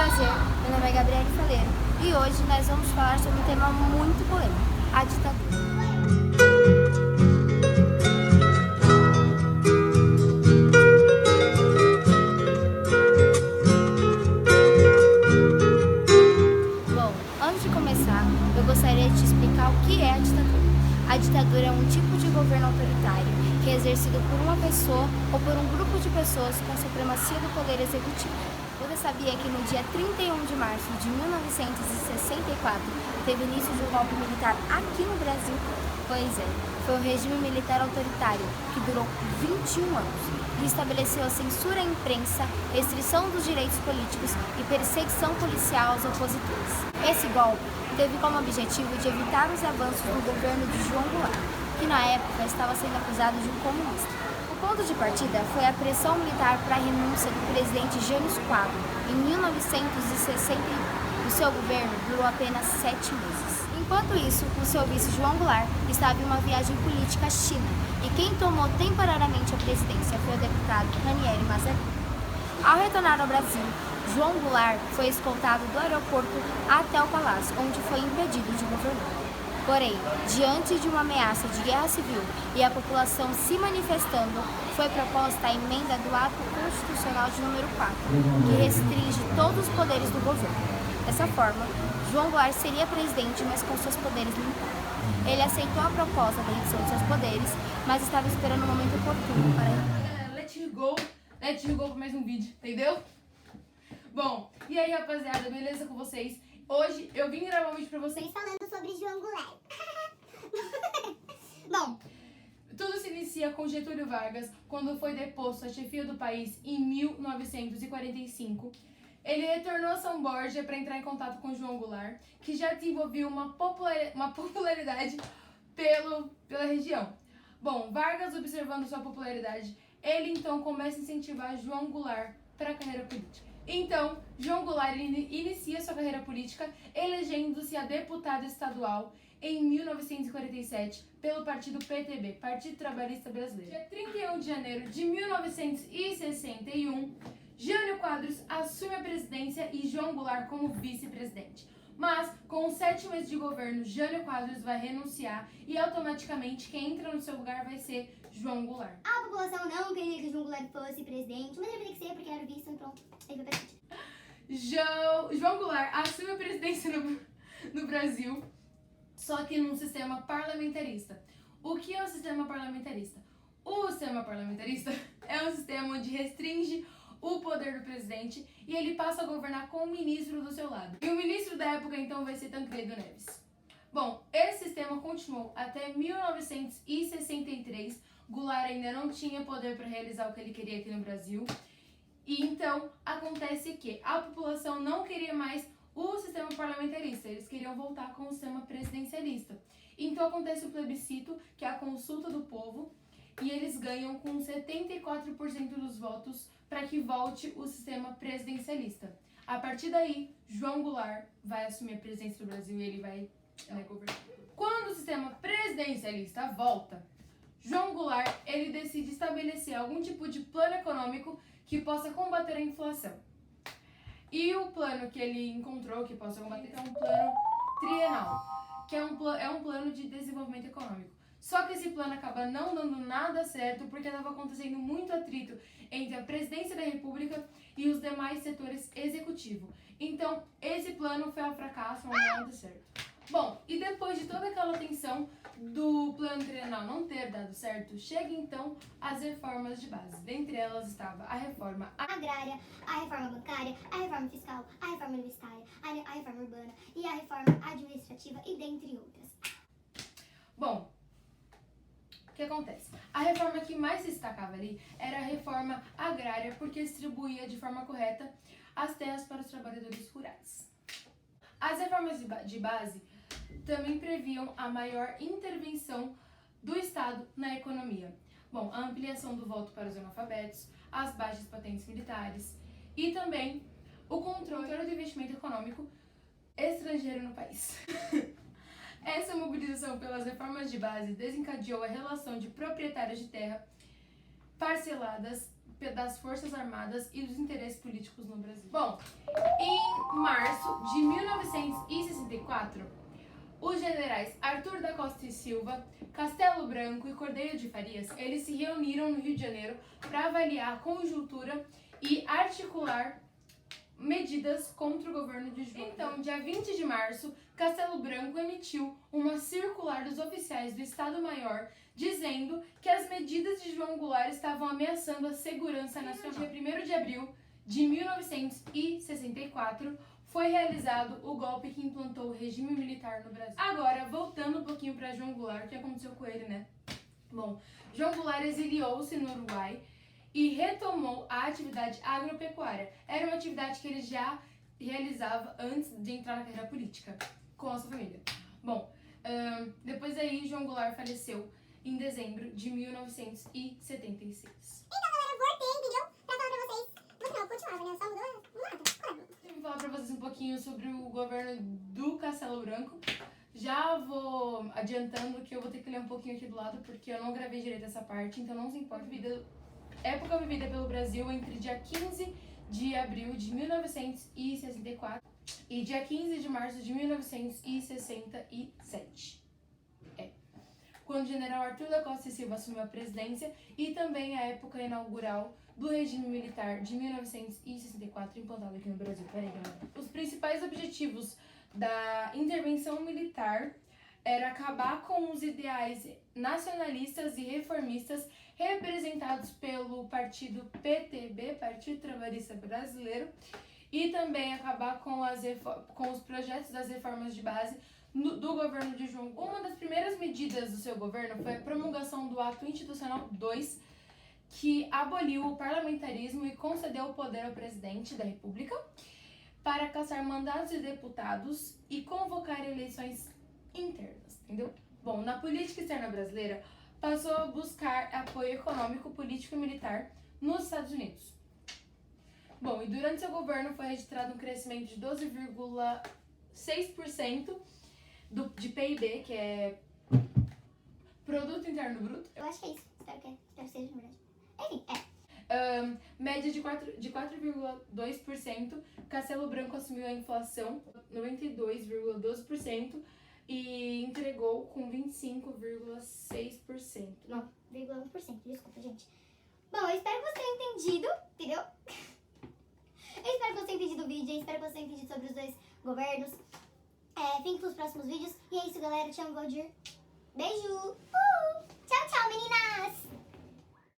prazer, meu nome é Gabriele Faleiro e hoje nós vamos falar sobre um tema muito polêmico, a ditadura. Bom, antes de começar, eu gostaria de te explicar o que é a ditadura. A ditadura é um tipo de governo autoritário que é exercido por uma pessoa ou por um grupo de pessoas com supremacia do poder executivo. Você sabia que no dia 31 de março de 1964 teve início de um golpe militar aqui no Brasil? Pois é, foi um regime militar autoritário que durou 21 anos e estabeleceu a censura à imprensa, restrição dos direitos políticos e perseguição policial aos opositores. Esse golpe teve como objetivo de evitar os avanços do governo de João Goulart, que na época estava sendo acusado de um comunista. O ponto de partida foi a pressão militar para a renúncia do presidente Jânio Quadros em 1961. O seu governo durou apenas 7 meses. Enquanto isso, o seu vice João Goulart estava em uma viagem política à China e quem tomou temporariamente a presidência foi o deputado Ranieri Mazzarino. Ao retornar ao Brasil, João Goulart foi escoltado do aeroporto até o palácio, onde foi impedido de governar. Porém, diante de uma ameaça de guerra civil e a população se manifestando, foi proposta a emenda do Ato Constitucional de número 4, que restringe todos os poderes do governo. Dessa forma, João Goulart seria presidente, mas com seus poderes limitados. Ele aceitou a proposta da redução de seus poderes, mas estava esperando o momento oportuno para... Let's go para mais um vídeo, entendeu? Bom, e aí rapaziada, beleza com vocês? Hoje eu vim gravar um vídeo pra vocês falando sobre João Goulart. Bom, tudo se inicia com Getúlio Vargas, quando foi deposto à chefia do país em 1945. Ele retornou a São Borja para entrar em contato com João Goulart, que já desenvolveu uma popularidade pela região. Bom, Vargas, observando sua popularidade, ele então começa a incentivar João Goulart para a carreira política. Então, João Goulart inicia sua carreira política elegendo-se a deputado estadual em 1947 pelo partido PTB, Partido Trabalhista Brasileiro. Dia 31 de janeiro de 1961, Jânio Quadros assume a presidência e João Goulart como vice-presidente. Mas, com os 7 meses de governo, Jânio Quadros vai renunciar e automaticamente quem entra no seu lugar vai ser João Goulart. A população não queria que João Goulart fosse presidente, mas ele teria que ser porque era visto, então ele foi presidente. João Goulart assume a presidência no Brasil, só que num sistema parlamentarista. O que é o sistema parlamentarista? O sistema parlamentarista é um sistema onde restringe o poder do presidente e ele passa a governar com o ministro do seu lado. E o ministro da época então vai ser Tancredo Neves. Bom, esse sistema continuou até 1963. Goulart ainda não tinha poder para realizar o que ele queria aqui no Brasil. E então acontece que a população não queria mais o sistema parlamentarista, eles queriam voltar com o sistema presidencialista. Então acontece o plebiscito, que é a consulta do povo, e eles ganham com 74% dos votos para que volte o sistema presidencialista. A partir daí, João Goulart vai assumir a presidência do Brasil e ele vai governar. Quando o sistema presidencialista volta, João Goulart ele decide estabelecer algum tipo de plano econômico que possa combater a inflação. E o plano que ele encontrou que possa combater é um plano trienal, que é um plano de desenvolvimento econômico. Só que esse plano acaba não dando nada certo porque estava acontecendo muito atrito entre a presidência da República e os demais setores executivos. Então, esse plano foi um fracasso, não deu nada certo. Bom, e depois de toda aquela tensão do plano trienal não ter dado certo, chega então as reformas de base. Dentre elas estava a reforma agrária, a reforma bancária, a reforma fiscal, a reforma universitária, a reforma urbana e a reforma administrativa e dentre outras. Bom, o que acontece? A reforma que mais se destacava ali era a reforma agrária, porque distribuía de forma correta as terras para os trabalhadores rurais. As reformas de base também previam a maior intervenção do Estado na economia. Bom, a ampliação do voto para os analfabetos, as baixas patentes militares e também o controle do investimento econômico estrangeiro no país. Essa mobilização pelas reformas de base desencadeou a relação de proprietários de terra parceladas das Forças Armadas e dos interesses políticos no Brasil. Bom, em março de 1964, os generais Arthur da Costa e Silva, Castelo Branco e Cordeiro de Farias, eles se reuniram no Rio de Janeiro para avaliar a conjuntura e articular medidas contra o governo de João. Então, dia 20 de março, Castelo Branco emitiu uma circular dos oficiais do Estado-Maior dizendo que as medidas de João Goulart estavam ameaçando a segurança nacional. No dia 1º de abril de 1964, foi realizado o golpe que implantou o regime militar no Brasil. Agora, voltando um pouquinho para João Goulart, o que aconteceu com ele, né? Bom, João Goulart exiliou-se no Uruguai e retomou a atividade agropecuária. Era uma atividade que ele já realizava antes de entrar na carreira política, com a sua família. Bom, depois aí, João Goulart faleceu em dezembro de 1976. Então, galera, voltei, entendeu? Pra falar pra vocês. No final, continuava, né? Só mudou nada. Vou falar pra vocês um pouquinho sobre o governo do Castelo Branco. Já vou adiantando que eu vou ter que ler um pouquinho aqui do lado, porque eu não gravei direito essa parte, então não se importa. Época vivida pelo Brasil entre dia 15 de abril de 1964 e dia 15 de março de 1967. Quando o general Arthur da Costa e Silva assumiu a presidência, e também a época inaugural do regime militar de 1964 implantado aqui no Brasil. Peraí, galera. Os principais objetivos da intervenção militar era acabar com os ideais nacionalistas e reformistas representados pelo partido PTB, Partido Trabalhista Brasileiro, e também acabar com os projetos das reformas de base do governo de João Goulart. Uma das primeiras medidas do seu governo foi a promulgação do Ato Institucional 2, que aboliu o parlamentarismo e concedeu o poder ao presidente da República para cassar mandatos de deputados e convocar eleições internas, entendeu? Bom, na política externa brasileira, passou a buscar apoio econômico, político e militar nos Estados Unidos. Bom, e durante seu governo foi registrado um crescimento de 12,6% de PIB, que é Produto Interno Bruto. Eu acho que é isso. Espero que seja, na verdade. Enfim, Média de 4,2%. Castelo Branco assumiu a inflação 92,12% e entregou com 25,6%. 9,1%, desculpa, gente. Bom, eu espero que você tenha entendido, entendeu? Eu espero que você tenha entendido o vídeo, eu espero que você tenha entendido sobre os dois governos. Fiquem pros próximos vídeos. E é isso, galera. Te amo, Valdir. Beijo! Tchau, tchau, menina!